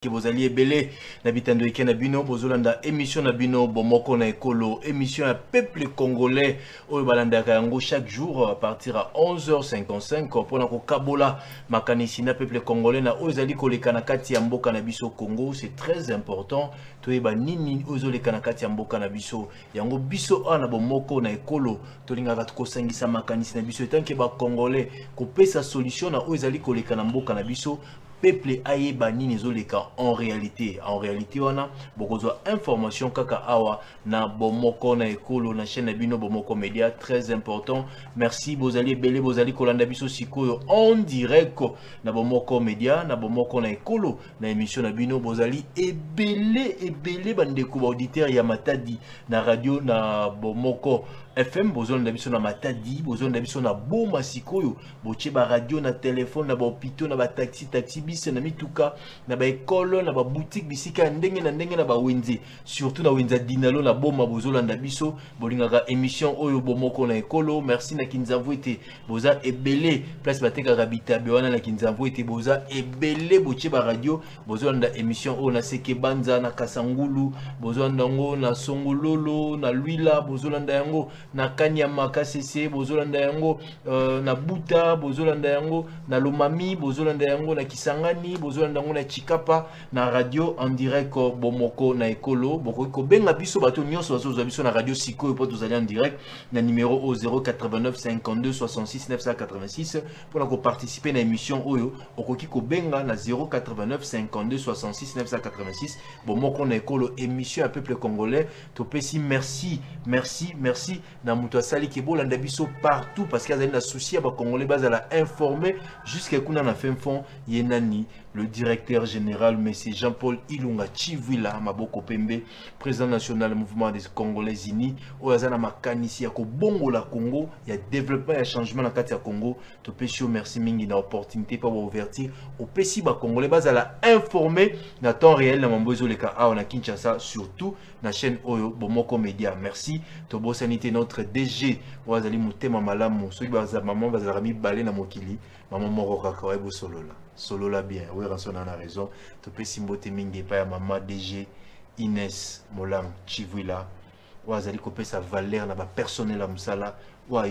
Que vous alliez belé n'habitando eke na bino bozolanda émission na bino bomoko na ekolo émission à peuple congolais au balanda yango chaque jour à partir à 11h55 pour na ko kabola makanisi na peuple congolais na ozali koleka na kati ya mboka na biso Congo. C'est très important to eba nini ozoleka na kati ya mboka na biso yango biso ana bomoko na ekolo to lingaka ko sangisa makanisi na biso tant que ba congolais ko pesa solution na ozali koleka na mboka na biso peuple ayeba nini ezoleka en réalité on a beaucoup d'informations kaka awa na bomoko na ekolo na chaîne bino bomoko média très important. Merci bozali belé bozali kolanda biso sikoyo en direct na bomoko média na bomoko na ekolo na émission na bino bozali ebele bandeko ba auditeur ya Matadi na radio na bomoko FM bozon na biso na Matadi bozon na biso na Boma sikoyo boche ba radio na téléphone na ba hôpitaux na ba taxi bis na mituka na ba école na ba boutique bisika ndenge na ba wenze surtout na wenza dinalo na Boma bozolanda biso bolingaka émission oyo bomoko na ekolo. Merci na kinzamvu ete boza ebele place bateka rabita bewana na kinzamvu ete boza ebele boche ba radio bozolanda émission oyo na Seke Banza na Kasangulu bozolanda ngo na Songololo na Luila bozolanda yango na Kanyama KCC bozolanda yango na Buta bozolanda yango na Lomami bozolanda yango na Kisangani bozolanda yango na Chikapa na radio en direct bomoko na ekolo boko benga biso bato nyonso bazo biso na radio sikoyo po tozali en direct na numéro au 089 52 66 986 pour ko participer na émission oyo okoki ko benga na 089 52 66 986 bomoko na ekolo émission à peuple congolais to pesi merci na muto asali ke bolanda biso partout parce qu'il y a des soucis à ba congolais bazala informé jusqu'à kuna na fin fond yenani le directeur général monsieur Jean-Paul Ilunga Chivwila Maboko Pembe président national du mouvement des Congolais unis oyazana makanisi ya ko bongo la Congo ya développement ya changement na kati ya Congo to pesio merci mingi na opportunité pa ba ouverture au pesi ba congolais bazala informé na temps réel na mambozo le ka a na Kinshasa surtout na chaîne oyo bomoko média. Merci to bo sanité notre DG wazali mutema malamu soki baza maman bazala mi balé na mokili maman moko kaka webo solola bien oui rançon a raison to pesi mbote mingi pa ya maman DG Inès Molang Chivwila wazali ko pesa valeur na ba personnel à musala wa